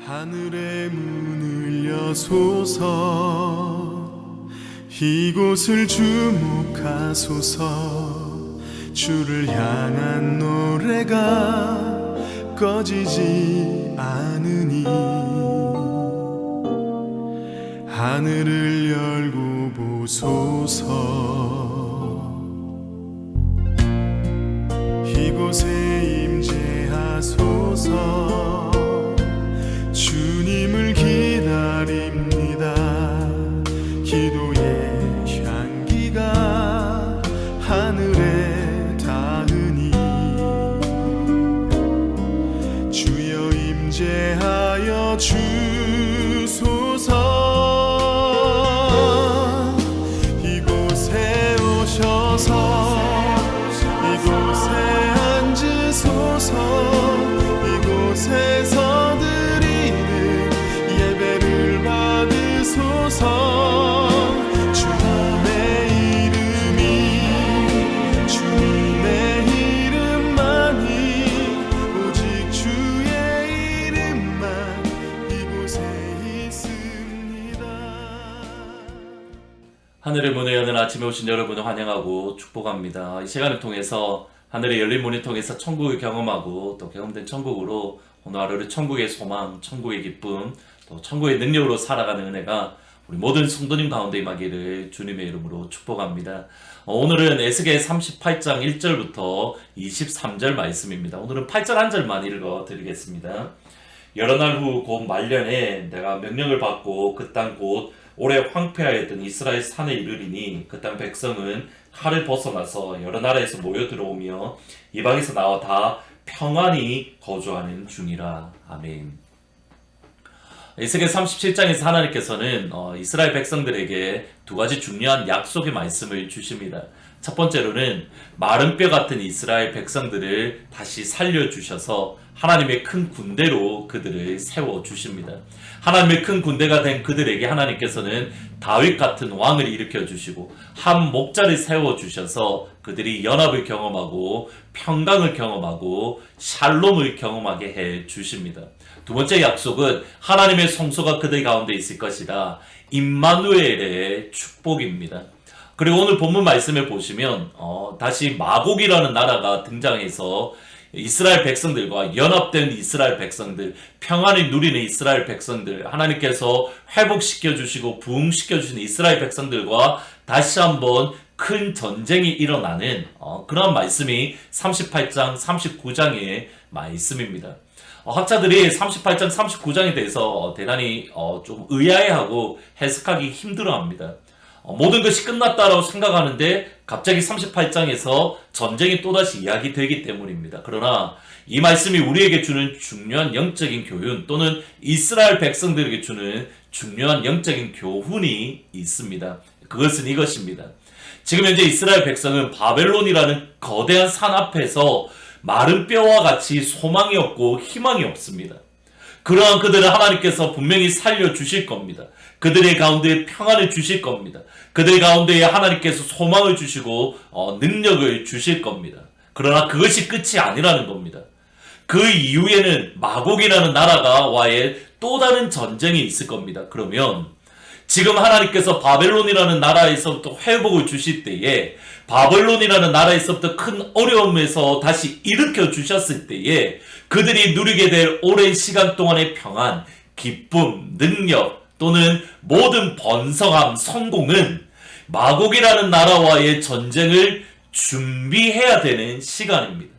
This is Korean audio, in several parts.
하늘의 문을 여소서 이곳을 주목하소서 주를 향한 노래가 꺼지지 않으니 하늘을 열고 보소서 이곳에 임재하소서 주님을 기다립니다. 기도의 향기가 하늘에 닿으니 주여 임재하여 주소서 이곳에 오셔서 이곳에 앉으소서 이곳에서 예배를 받으소서 주님의 이름이 주님의 이름만이 오직 주의 이름만 이곳에 있습니다. 하늘의 문을 여는 아침에 오신 여러분을 환영하고 축복합니다. 이 시간을 통해서 하늘의 열린 문을 통해서 천국을 경험하고 또 경험된 천국으로 오늘 하루를 천국의 소망, 천국의 기쁨, 또 천국의 능력으로 살아가는 은혜가 우리 모든 성도님 가운데 임하기를 주님의 이름으로 축복합니다. 오늘은 에스겔 38장 1절부터 23절 말씀입니다. 오늘은 8절 한 절만 읽어드리겠습니다. 여러 날 후 곧 말년에 내가 명령을 받고 그 땅 곧 오래 황폐하였던 이스라엘 산에 이르리니 그 땅 백성은 칼을 벗어나서 여러 나라에서 모여 들어오며 이방에서 나와 다 평안히 거주하는 중이라. 아멘. 에스겔 37장에서 하나님께서는 이스라엘 백성들에게 두 가지 중요한 약속의 말씀을 주십니다. 첫 번째로는 마른 뼈 같은 이스라엘 백성들을 다시 살려주셔서 하나님의 큰 군대로 그들을 세워주십니다. 하나님의 큰 군대가 된 그들에게 하나님께서는 다윗 같은 왕을 일으켜주시고 한 목자를 세워주셔서 그들이 연합을 경험하고 평강을 경험하고 샬롬을 경험하게 해주십니다. 두 번째 약속은 하나님의 성소가 그들 가운데 있을 것이다. 임마누엘의 축복입니다. 그리고 오늘 본문 말씀을 보시면 다시 마곡이라는 나라가 등장해서 이스라엘 백성들과 연합된 이스라엘 백성들, 평안을 누리는 이스라엘 백성들, 하나님께서 회복시켜주시고 부흥시켜주신 이스라엘 백성들과 다시 한번 큰 전쟁이 일어나는 그런 말씀이 38장, 39장의 말씀입니다. 학자들이 38장, 39장에 대해서 대단히 좀 의아해하고 해석하기 힘들어합니다. 모든 것이 끝났다라고 생각하는데 갑자기 38장에서 전쟁이 또다시 이야기되기 때문입니다. 그러나 이 말씀이 우리에게 주는 중요한 영적인 교훈 또는 이스라엘 백성들에게 주는 중요한 영적인 교훈이 있습니다. 그것은 이것입니다. 지금 현재 이스라엘 백성은 바벨론이라는 거대한 산 앞에서 마른 뼈와 같이 소망이 없고 희망이 없습니다. 그러한 그들을 하나님께서 분명히 살려주실 겁니다. 그들의 가운데 평안을 주실 겁니다. 그들 가운데에 하나님께서 소망을 주시고 능력을 주실 겁니다. 그러나 그것이 끝이 아니라는 겁니다. 그 이후에는 마곡이라는 나라와의 또 다른 전쟁이 있을 겁니다. 그러면 지금 하나님께서 바벨론이라는 나라에서부터 회복을 주실 때에 바벨론이라는 나라에서부터 큰 어려움에서 다시 일으켜 주셨을 때에 그들이 누리게 될 오랜 시간 동안의 평안, 기쁨, 능력 또는 모든 번성함, 성공은 마곡이라는 나라와의 전쟁을 준비해야 되는 시간입니다.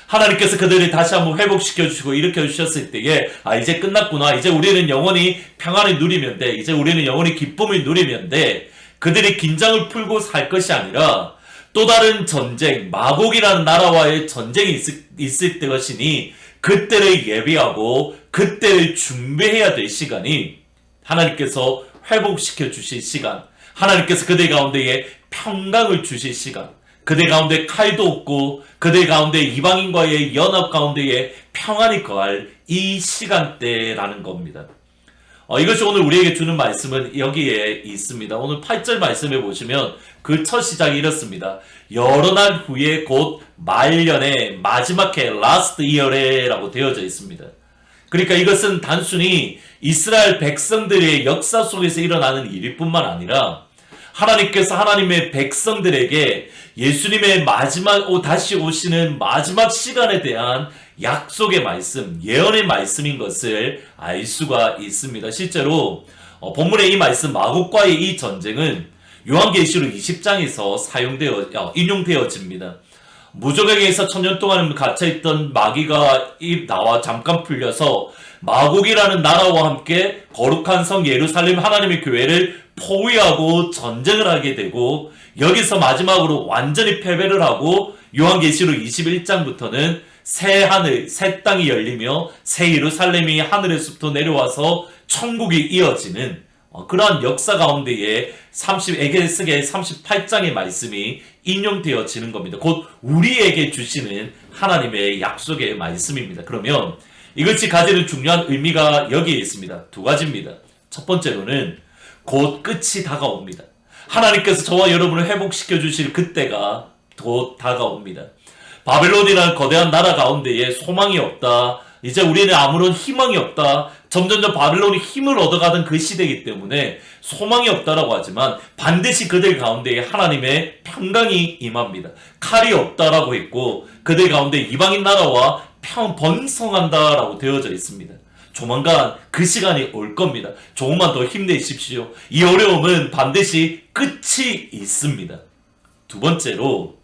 하나님께서 그들을 다시 한번 회복시켜 주시고 일으켜 주셨을 때에 이제 끝났구나. 이제 우리는 영원히 평안을 누리면 돼. 이제 우리는 영원히 기쁨을 누리면 돼. 그들이 긴장을 풀고 살 것이 아니라 또 다른 전쟁, 마곡이라는 나라와의 전쟁이 있을 것이니 그때를 예비하고 그때를 준비해야 될 시간이 하나님께서 회복시켜 주실 시간, 하나님께서 그들 가운데에 평강을 주실 시간, 그들 가운데 칼도 없고 그들 가운데 이방인과의 연합 가운데에 평안이 거할 이 시간대라는 겁니다. 이것이 오늘 우리에게 주는 말씀은 여기에 있습니다. 오늘 8절 말씀에 보시면 그 첫 시작이 이렇습니다. 여러 날 후에 곧 말년에 마지막 해 last year에 라고 되어져 있습니다. 그러니까 이것은 단순히 이스라엘 백성들의 역사 속에서 일어나는 일일 뿐만 아니라 하나님께서 하나님의 백성들에게 예수님의 다시 오시는 마지막 시간에 대한 약속의 말씀, 예언의 말씀인 것을 알 수가 있습니다. 실제로 본문의 이 말씀 마곡과의 이 전쟁은 요한계시록 20장에서 인용되어집니다. 무저갱에서 천년 동안 갇혀있던 마귀가 나와 잠깐 풀려서 마곡이라는 나라와 함께 거룩한 성 예루살렘 하나님의 교회를 포위하고 전쟁을 하게 되고, 여기서 마지막으로 완전히 패배를 하고 요한계시록 21장부터는 새 하늘, 새 땅이 열리며 새 예루살렘이 하늘에서부터 내려와서 천국이 이어지는 그러한 역사 가운데에 에게스겔 38장의 말씀이 인용되어지는 겁니다. 곧 우리에게 주시는 하나님의 약속의 말씀입니다. 그러면 이것이 가지는 중요한 의미가 여기에 있습니다. 두 가지입니다. 첫 번째로는 곧 끝이 다가옵니다. 하나님께서 저와 여러분을 회복시켜 주실 그때가 곧 다가옵니다. 바벨론이라는 거대한 나라 가운데에 소망이 없다, 이제 우리는 아무런 희망이 없다, 점점점 바벨론이 힘을 얻어가던 그 시대이기 때문에 소망이 없다라고 하지만 반드시 그들 가운데에 하나님의 평강이 임합니다. 칼이 없다라고 했고 그들 가운데 이방인 나라와 번성한다라고 되어져 있습니다. 조만간 그 시간이 올 겁니다. 조금만 더 힘내십시오. 이 어려움은 반드시 끝이 있습니다. 두 번째로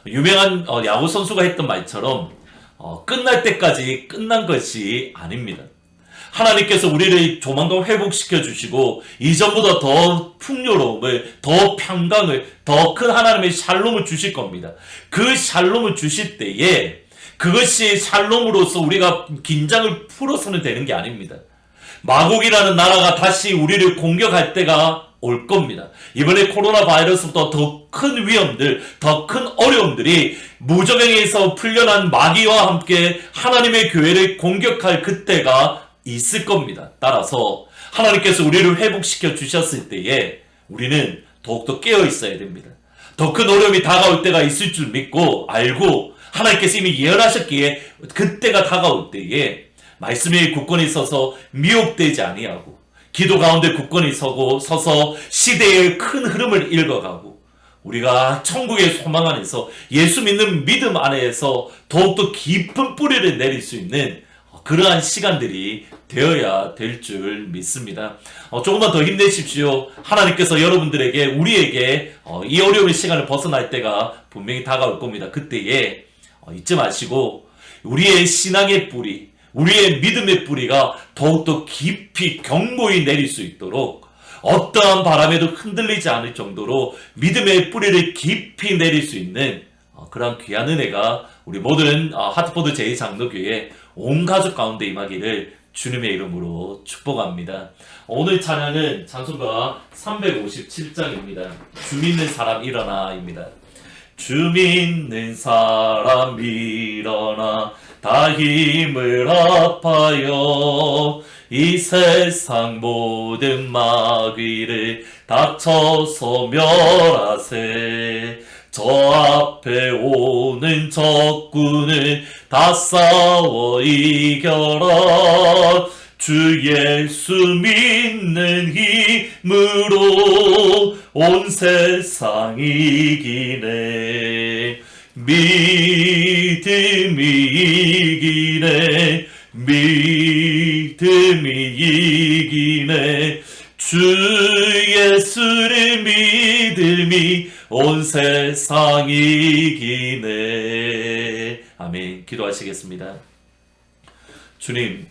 유명한 야구 선수가 했던 말처럼 끝날 때까지 끝난 것이 아닙니다. 하나님께서 우리를 조만간 회복시켜 주시고 이전보다 더 풍요로움을, 더 평강을, 더 큰 하나님의 샬롬을 주실 겁니다. 그 샬롬을 주실 때에 그것이 샬롬으로서 우리가 긴장을 풀어서는 되는 게 아닙니다. 마곡이라는 나라가 다시 우리를 공격할 때가 올 겁니다. 이번에 코로나 바이러스부터 더 큰 위험들, 더 큰 어려움들이 무저갱에서 풀려난 마귀와 함께 하나님의 교회를 공격할 그때가 있을 겁니다. 따라서 하나님께서 우리를 회복시켜 주셨을 때에 우리는 더욱더 깨어 있어야 됩니다. 더 큰 어려움이 다가올 때가 있을 줄 믿고 알고 하나님께서 이미 예언하셨기에 그때가 다가올 때에 말씀의 굳건히 서서 미혹되지 아니하고 기도 가운데 굳건히 서서 시대의 큰 흐름을 읽어가고 우리가 천국의 소망 안에서 예수 믿는 믿음 안에서 더욱더 깊은 뿌리를 내릴 수 있는 그러한 시간들이 되어야 될 줄 믿습니다. 조금만 더 힘내십시오. 하나님께서 여러분들에게 우리에게 이 어려움의 시간을 벗어날 때가 분명히 다가올 겁니다. 그때에 잊지 마시고 우리의 신앙의 뿌리, 우리의 믿음의 뿌리가 더욱더 깊이 견고히 내릴 수 있도록 어떠한 바람에도 흔들리지 않을 정도로 믿음의 뿌리를 깊이 내릴 수 있는 그런 귀한 은혜가 우리 모든 하트포드 제2장로교회 온 가족 가운데 임하기를 주님의 이름으로 축복합니다. 오늘 찬양은 찬송가 357장입니다. 주 믿는 사람 일어나입니다. 주 믿는 사람 일어나 다 힘을 합하여 이 세상 모든 마귀를 닥쳐서 멸하세. 저 앞에 오는 적군을 다 싸워 이겨라. 주 예수 믿는 힘으로 온 세상 이기네. 믿음이 이기네. 믿음이 이기네. 주 예수를 믿음이 온 세상 이기네. 아멘. 기도하시겠습니다. 주님,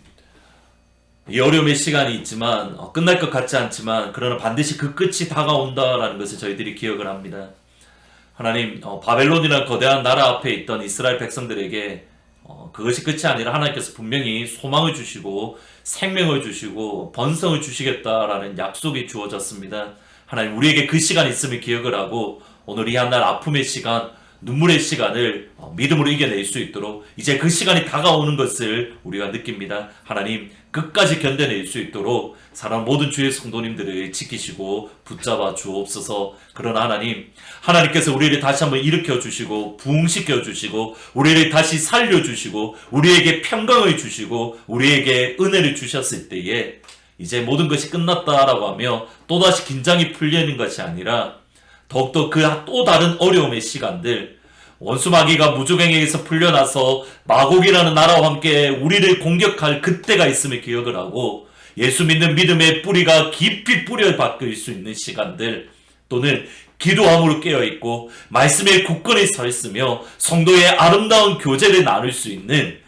이 어려움의 시간이 있지만 끝날 것 같지 않지만 그러나 반드시 그 끝이 다가온다라는 것을 저희들이 기억을 합니다. 하나님, 바벨론이라는 거대한 나라 앞에 있던 이스라엘 백성들에게 그것이 끝이 아니라 하나님께서 분명히 소망을 주시고 생명을 주시고 번성을 주시겠다라는 약속이 주어졌습니다. 하나님, 우리에게 그 시간이 있음을 기억을 하고 오늘 이 한 날 아픔의 시간, 눈물의 시간을 믿음으로 이겨낼 수 있도록 이제 그 시간이 다가오는 것을 우리가 느낍니다. 하나님 끝까지 견뎌낼 수 있도록 사랑 모든 주의 성도님들을 지키시고 붙잡아 주옵소서. 그러나 하나님께서 우리를 다시 한번 일으켜 주시고 부흥시켜 주시고 우리를 다시 살려 주시고 우리에게 평강을 주시고 우리에게 은혜를 주셨을 때에 이제 모든 것이 끝났다라고 하며 또다시 긴장이 풀리는 것이 아니라 더욱더 그 또 다른 어려움의 시간들, 원수 마귀가 무주갱에게서 풀려나서 마곡이라는 나라와 함께 우리를 공격할 그때가 있음을 기억을 하고 예수 믿는 믿음의 뿌리가 깊이 뿌려박힐 수 있는 시간들, 또는 기도함으로 깨어있고 말씀에 굳건히 서 있으며 성도의 아름다운 교제를 나눌 수 있는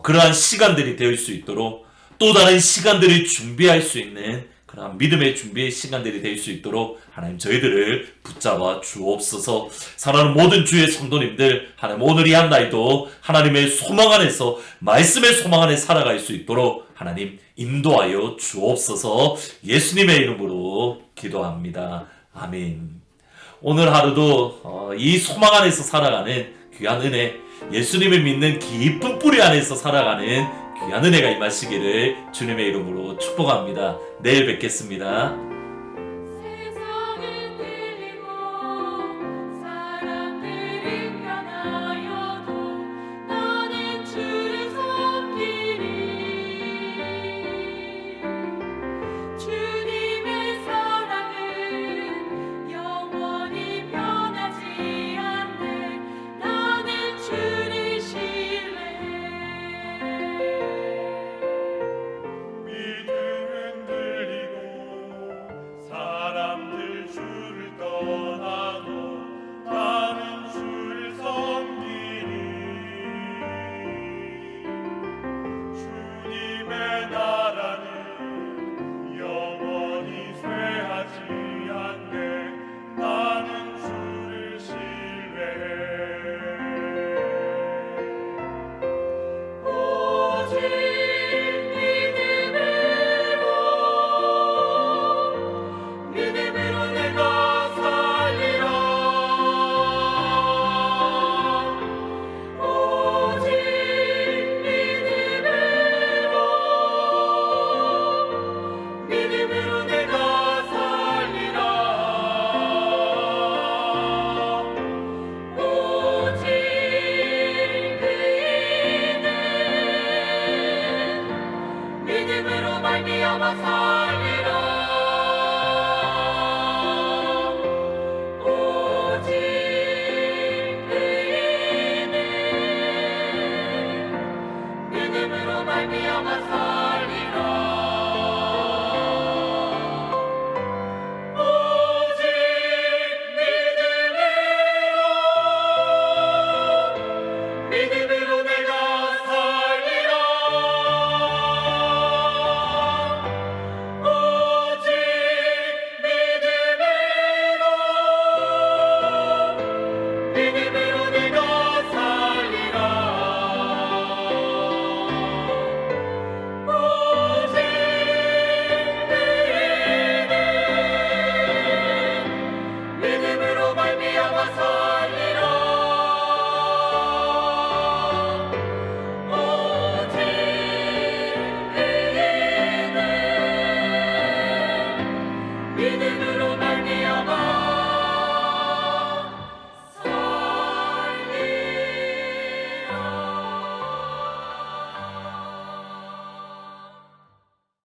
그러한 시간들이 되어 수 있도록, 또 다른 시간들을 준비할 수 있는 그러한 믿음의 준비의 시간들이 될 수 있도록 하나님 저희들을 붙잡아 주옵소서. 사랑하는 모든 주의 성도님들, 하나님 오늘 이 한 날도 하나님의 소망 안에서, 말씀의 소망 안에 살아갈 수 있도록 하나님 인도하여 주옵소서. 예수님의 이름으로 기도합니다. 아멘. 오늘 하루도 이 소망 안에서 살아가는 귀한 은혜, 예수님을 믿는 깊은 뿌리 안에서 살아가는 귀한 은혜가 임하시기를 주님의 이름으로 축복합니다. 내일 뵙겠습니다. 세상은 틀리고 사람들이 변하여도 나는 주를 섬기리. 주님의 사랑은 영원히 변하지 않네. 나는 주를 신뢰해. 믿음은 들리고 사람들 주를 떠나도 나는 주를 섬기리. 주님의 나라는 영원히 쇠하지 않네. 나는 주를 신뢰해. 오직 믿음으로 내가 살리라. 오직 믿음으로 내가 살리라. 오직 그이는 믿음으로 말미암아 살리라. 오직 그이는 믿음으로 말미암아 살리라. 오직 믿음으로 내가 살리라. 오직 믿음으로 내가 살리라. 오직 그이는 믿음으로 말미암아 살리라. 오직 그이는 믿음으로